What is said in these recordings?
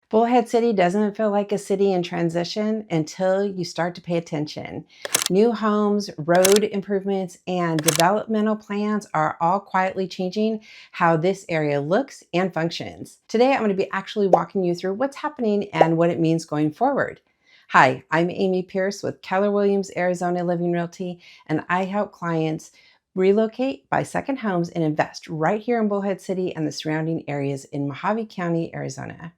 Bullhead City doesn't feel like a city in transition until you start to pay attention. New homes, road improvements, and developmental plans are all quietly changing how this area looks and functions. Today, I'm going to be actually walking you through what's happening and what it means going forward. Hi, I'm Amy Pierce with Keller Williams Arizona Living Realty, and I help clients relocate, buy second homes, and invest right here in Bullhead City and the surrounding areas in Mohave County, Arizona.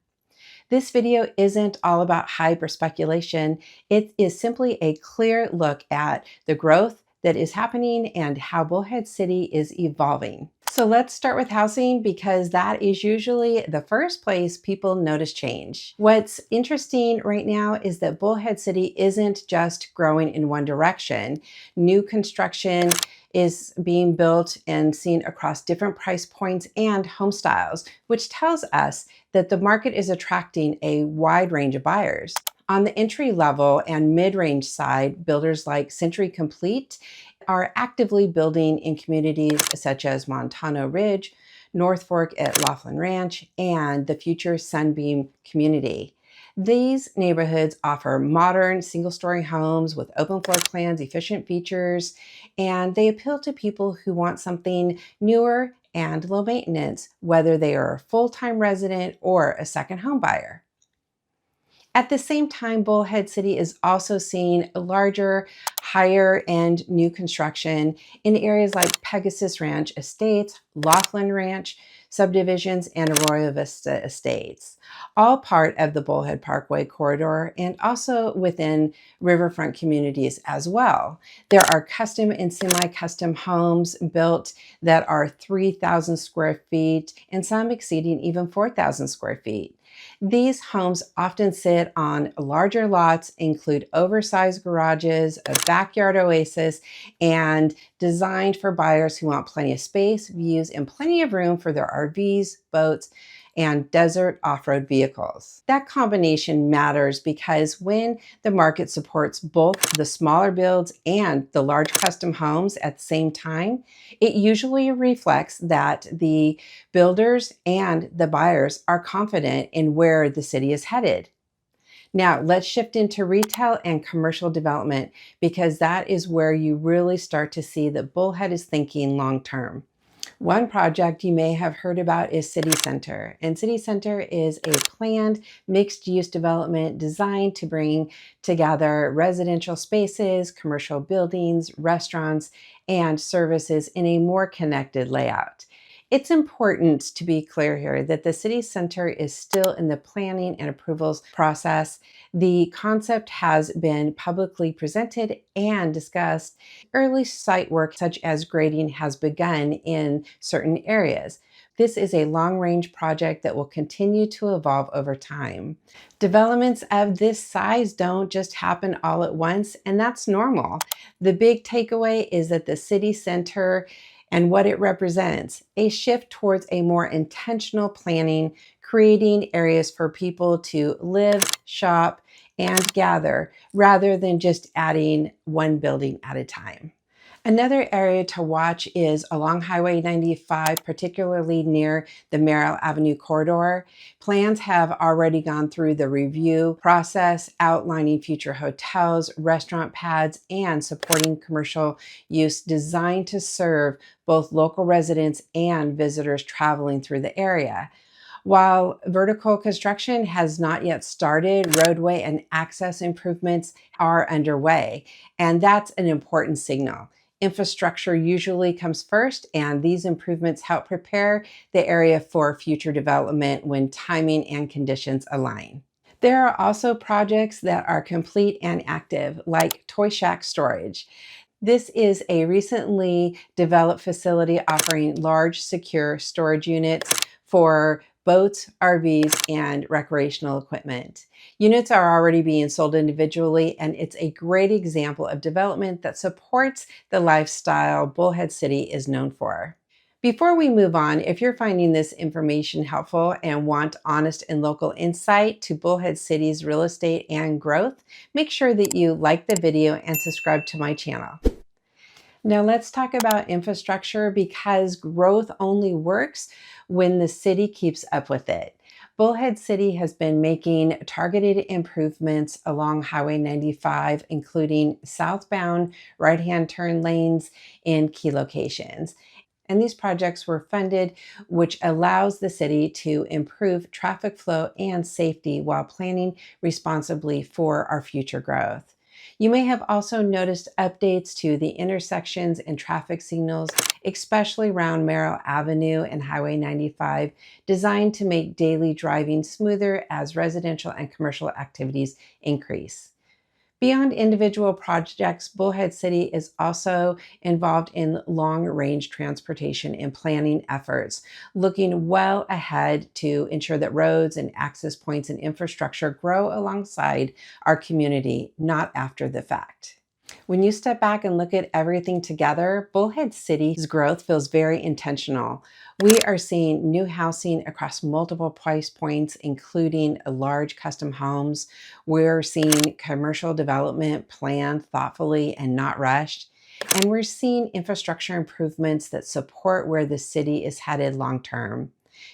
This video isn't all about hype or speculation. It is simply a clear look at the growth that is happening and how Bullhead City is evolving. So let's start with housing because that is usually the first place people notice change. What's interesting right now is that Bullhead City isn't just growing in one direction. New construction is being built and seen across different price points and home styles, which tells us that the market is attracting a wide range of buyers. On the entry level and mid-range side, builders like Century Complete are actively building in communities such as Montano Ridge, North Fork at Laughlin Ranch, and the future Sunbeam community. These neighborhoods offer modern single-story homes with open floor plans, efficient features, and they appeal to people who want something newer and low maintenance, whether they are a full-time resident or a second home buyer. At the same time, Bullhead City is also seeing larger, higher-end new construction in areas like Pegasus Ranch Estates, Laughlin Ranch subdivisions, and Arroyo Vista Estates, all part of the Bullhead Parkway corridor and also within riverfront communities as well. There are custom and semi-custom homes built that are 3,000 square feet and some exceeding even 4,000 square feet. These homes often sit on larger lots, include oversized garages, a backyard oasis, and designed for buyers who want plenty of space, views, and plenty of room for their RVs, boats, and desert off-road vehicles. That combination matters because when the market supports both the smaller builds and the large custom homes at the same time, it usually reflects that the builders and the buyers are confident in where the city is headed. Now, let's shift into retail and commercial development because that is where you really start to see that Bullhead is thinking long-term. One project you may have heard about is City Center. And City Center is a planned mixed-use development designed to bring together residential spaces, commercial buildings, restaurants, and services in a more connected layout. It's important to be clear here that the City Center is still in the planning and approvals process. The concept has been publicly presented and discussed. Early site work such as grading has begun in certain areas. This is a long-range project that will continue to evolve over time. Developments of this size don't just happen all at once, and that's normal. The big takeaway is that the City Center and what it represents, a shift towards a more intentional planning, creating areas for people to live, shop, and gather, rather than just adding one building at a time. Another area to watch is along Highway 95, particularly near the Merrill Avenue corridor. Plans have already gone through the review process, outlining future hotels, restaurant pads, and supporting commercial use designed to serve both local residents and visitors traveling through the area. While vertical construction has not yet started, roadway and access improvements are underway, and that's an important signal. Infrastructure usually comes first, and these improvements help prepare the area for future development when timing and conditions align. There are also projects that are complete and active, like Toy Shack Storage. This is a recently developed facility offering large, secure storage units for boats, RVs, and recreational equipment. Units are already being sold individually, and it's a great example of development that supports the lifestyle Bullhead City is known for. Before we move on, if you're finding this information helpful and want honest and local insight to Bullhead City's real estate and growth, make sure that you like the video and subscribe to my channel. Now let's talk about infrastructure because growth only works when the city keeps up with it. Bullhead City has been making targeted improvements along Highway 95, including southbound right-hand turn lanes in key locations. And these projects were funded, which allows the city to improve traffic flow and safety while planning responsibly for our future growth. You may have also noticed updates to the intersections and traffic signals, especially around Merrill Avenue and Highway 95, designed to make daily driving smoother as residential and commercial activities increase. Beyond individual projects, Bullhead City is also involved in long range transportation and planning efforts, looking well ahead to ensure that roads and access points and infrastructure grow alongside our community, not after the fact. When you step back and look at everything together, Bullhead City's growth feels very intentional. We are seeing new housing across multiple price points, including large custom homes. We're seeing commercial development planned thoughtfully and not rushed. And we're seeing infrastructure improvements that support where the city is headed long term.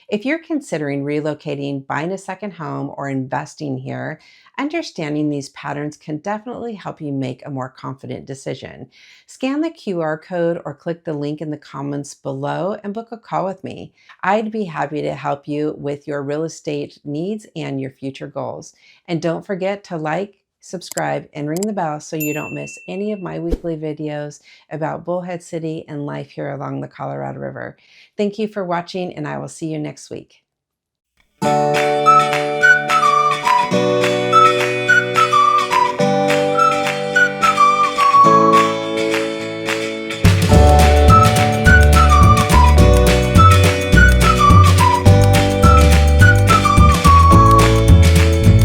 If you're considering relocating, buying a second home, or investing here, understanding these patterns can definitely help you make a more confident decision. Scan the QR code or click the link in the comments below and book a call with me. I'd be happy to help you with your real estate needs and your future goals. And don't forget to like, subscribe, and ring the bell so you don't miss any of my weekly videos about Bullhead City and life here along the Colorado River. Thank you for watching, and I will see you next week.